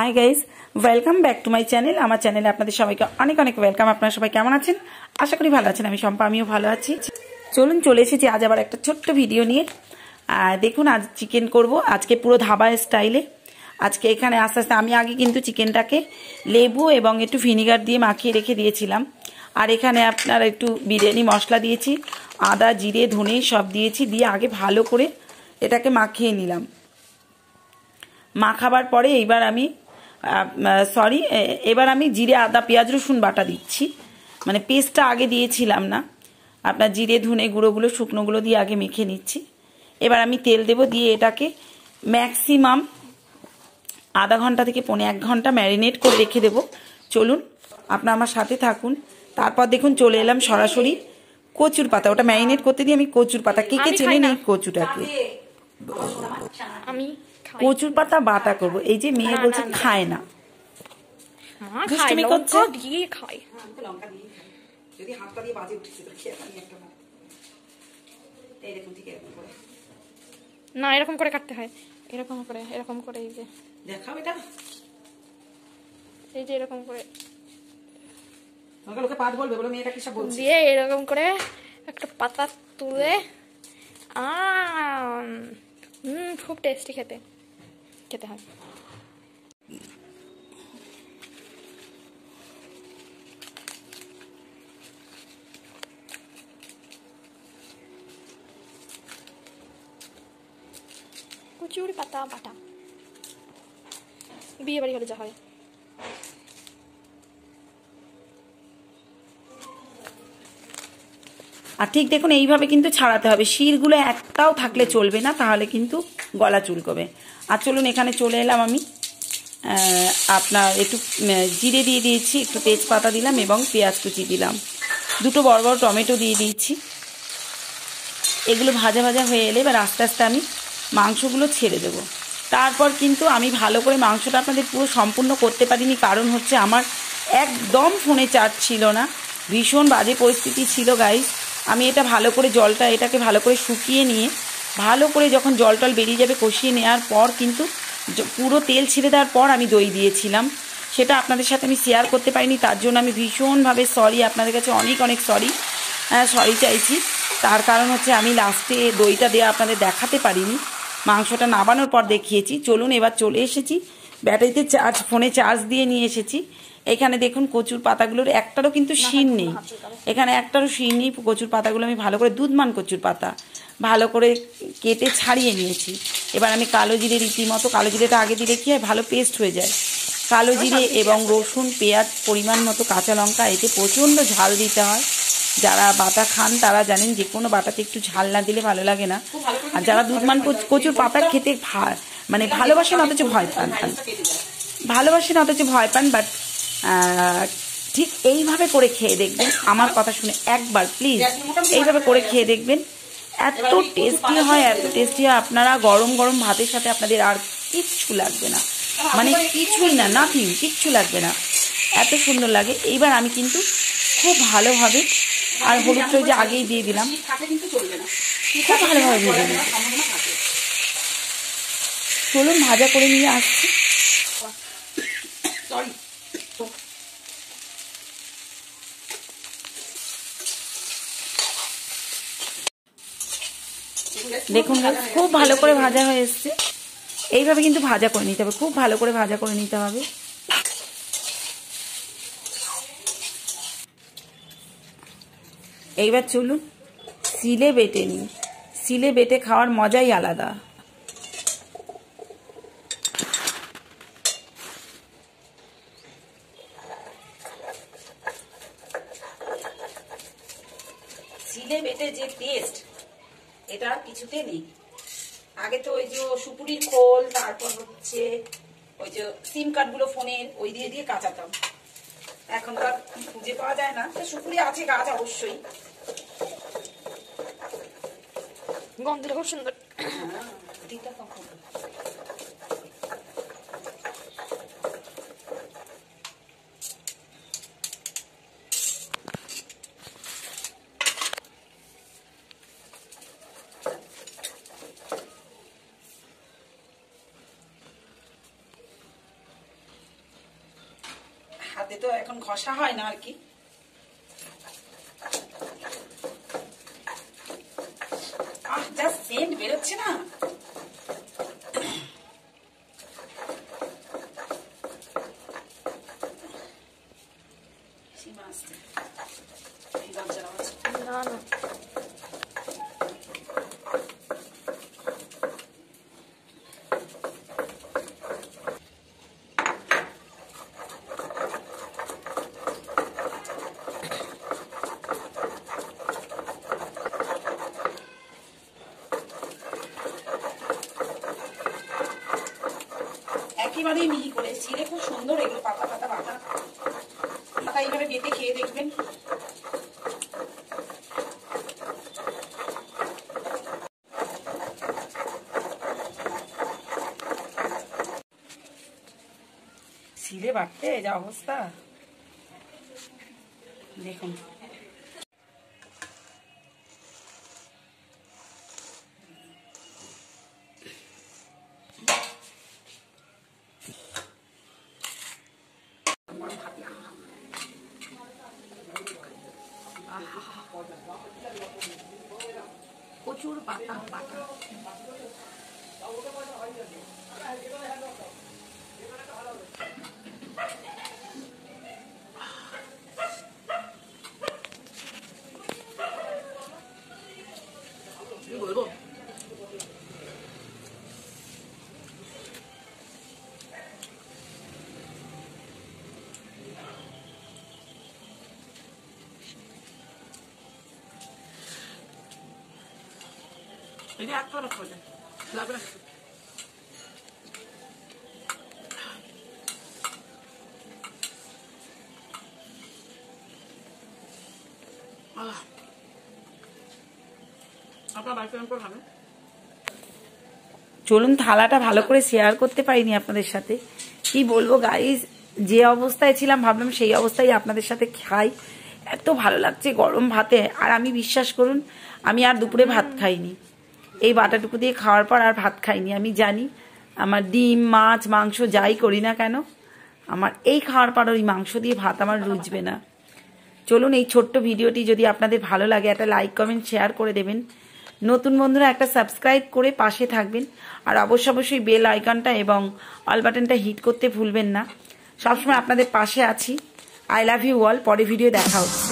Hi guys, welcome back to my channel. আমার চ্যানেলে আপনাদের সবাইকে অনেক অনেক ওয়েলকাম। আপনারা সবাই কেমন আছেন? আশা করি ভালো আছেন। আমি শম্পা, আমিও ভালো আছি। চলুন, চলে এসেছি আজ আবার একটা ছোট্ট ভিডিও নিয়ে। দেখুন, আজ চিকেন করব, আজকে পুরো ধাবা স্টাইলে। আজকে এখানে আস্তে আস্তে আমি আগে কিন্তু চিকেনটাকে লেবু এবং একটু ভিনিগার দিয়ে মাখিয়ে রেখে দিয়েছিলাম। আর এখানে আপনার একটু বিরিয়ানি মশলা দিয়েছি, আদা জিরে ধনে সব দিয়েছি, দিয়ে আগে ভালো করে এটাকে মাখিয়ে নিলাম। মাখাবার পরে এবার আমি জিরে আদা পেঁয়াজ রসুন বাটা দিচ্ছি। মানে পেস্টটা আগে দিয়েছিলাম না। আপনার জিরে ধনে গুঁড়োগুলো শুকনোগুলো দিয়ে আগে মেখে নিচ্ছি। এবার আমি তেল দেব, দিয়ে এটাকে ম্যাক্সিমাম আধা ঘন্টা থেকে পৌনে 1 ঘন্টা ম্যারিনেট করে রেখে দেব। চলুন আপনারা আমার সাথে থাকুন। তারপর দেখুন চলে এলাম সরাসরি কচুর পাতা। ওটা ম্যারিনেট করতে দিয়ে আমি কচুর পাতা, কে চেনে নেই কচুটাকে, আমি কচুর পাতা বাটা করব। এই যে মেয়ে বলছে খায় না, দুষ্টুমি করছে। না, এরকম করে কাটতে হয়, এরকম করে এই যে দেখাও এটা, এই যে এরকম করে লোকে পাত বলবে, বলে মেয়েটা কি সব বলছে, দিয়ে এরকম করে একটা পাতা তুলে খুব টেস্টি খেতে হয়। কচুর পাতা বাটা বিয়ে বাড়ি হলে যা হয়। আর ঠিক দেখুন এইভাবে কিন্তু ছাড়াতে হবে, শিরগুলো একটাও থাকলে চলবে না, তাহলে কিন্তু গলা চুলকবে। আর চলুন, এখানে চলে এলাম আমি। আপনার একটু জিরে দিয়ে দিয়েছি, একটু তেজপাতা দিলাম এবং পেঁয়াজ কুচি দিলাম, 2 বড় বড় টমেটো দিয়ে দিয়েছি। এগুলো ভাজা ভাজা হয়ে এলে এবার আস্তে আস্তে আমি মাংসগুলো ছেড়ে দেবো। তারপর কিন্তু আমি ভালো করে মাংসটা আপনাদের পুরো সম্পূর্ণ করতে পারিনি, কারণ হচ্ছে আমার একদম ফোনে চার্জ ছিল না, ভীষণ বাজে পরিস্থিতি ছিল গাইস। আমি এটা ভালো করে এটাকে ভালো করে শুকিয়ে নিয়ে ভালো করে যখন জল টল বেরিয়ে যাবে কষিয়ে নেওয়ার পর কিন্তু পুরো তেল ছেড়ে দেওয়ার পর আমি দই দিয়েছিলাম। সেটা আপনাদের সাথে আমি শেয়ার করতে পারিনি, তার জন্য আমি ভীষণভাবে সরি, আপনাদের কাছে অনেক অনেক সরি চাইছি। তার কারণ হচ্ছে আমি লাস্টে দইটা দিয়ে আপনাদের দেখাতে পারিনি, মাংসটা নাবানোর পর দেখিয়েছি। চলুন, এবার চলে এসেছি ব্যাটারিতে ফোনে চার্জ দিয়ে নিয়ে এসেছি। এখানে দেখুন কচুর পাতাগুলোর একটারও কিন্তু শিন নেই, এখানে একটারও শিন নেই। কচুর পাতাগুলো আমি ভালো করে, দুধমান কচুর পাতা ভালো করে কেটে ছাড়িয়ে নিয়েছি। এবার আমি কালো জিরে, রীতিমতো কালো জিরেটা আগে দিলে কি হয়, ভালো পেস্ট হয়ে যায়। কালো জিরে এবং রসুন পেঁয়াজ পরিমাণ মতো কাঁচা লঙ্কা, এতে প্রচণ্ড ঝাল দিতে হয়। যারা বাটা খান তারা জানেন যে কোনো বাটাতে একটু ঝাল না দিলে ভালো লাগে না। আর যারা দুধমান কচুর পাতা খেতে মানে ভালোবাসেন অথচ ভয় পান, বাট ঠিক এইভাবে করে খেয়ে দেখবেন, আমার কথা শুনে একবার প্লিজ এইভাবে করে খেয়ে দেখবেন। এত টেস্টি হয়, আপনারা গরম গরম ভাতের সাথে আপনাদের আর কিচ্ছু লাগবে না, মানে কিছুই না, নাথিং, কিচ্ছু লাগবে না, এত সুন্দর লাগে। এইবার আমি কিন্তু খুব ভালোভাবে, আর হলুদটা যে আগেই দিয়ে দিলাম, খুব ভালোভাবে ভেজে নিই। চলুন ভাজা করে নিয়ে আসছি। দেখুন খুব ভালো করে ভাজা হয়ে এসছে। এইভাবে কিন্তু ভাজা করে নিতে হবে, খুব ভালো করে ভাজা করে নিতে হবে। এইবার চলুন সিলে বেটে নিই, সিলে বেটে খাওয়ার মজাই আলাদা। সিলে বেটে যে টেস্ট, এটা কিছুতে নেই। আগে তো ওই যে সুপুরির খোল, তারপর হচ্ছে ওই যে সিম কার্ডগুলো ফোনের ওই দিয়ে দিয়ে কাচাতাম, এখন তো আর খুঁজে পাওয়া যায় না। সুপুরি আছে গাছ অবশ্যই, গন্ধটা খুব সুন্দর। হাতে তো এখন ঘষা হয় না আর কি। যা সেন্ট বেরোচ্ছে না, না না একেবারেই মিহি করে ছিঁড়ে, খুব সুন্দর এগুলো পাতা পাতা বাটা। পাতা এইভাবে বেটে খেয়ে দেখবেন। ছিঁড়ে বাটতে যা অবস্থা দেখুন। প্রচুর পাতা পাতা। কি বলবো, ini apa rasanya? Kenapa? চলুন থালাটা ভালো করে শেয়ার করতে পারিনি আপনাদের সাথে। কি বলবো গাইস, যে অবস্থায় ছিলাম ভাবলাম সেই অবস্থায় আপনাদের সাথে খাই। এত ভালো লাগছে গরম ভাতে। আর আমি বিশ্বাস করুন, আমি আর দুপুরে ভাত খাইনি। এই বাটাটুকু দিয়ে খাওয়ার পর আর ভাত খাইনি। আমি জানি আমার ডিম মাছ মাংস যাই করি না কেন, আমার এই খাওয়ার পর ওই মাংস দিয়ে ভাত আমার রুচবে না। চলুন এই ছোট্ট ভিডিওটি যদি আপনাদের ভালো লাগে একটা লাইক কমেন্ট শেয়ার করে দেবেন। নতুন বন্ধুরা একটা সাবস্ক্রাইব করে পাশে থাকবেন। আর অবশ্যই বেল আইকনটা এবং অল বাটনটা হিট করতে ভুলবেন না। সবসময় আপনাদের পাশে আছি। I love you all. পরে ভিডিও দেখা হচ্ছে।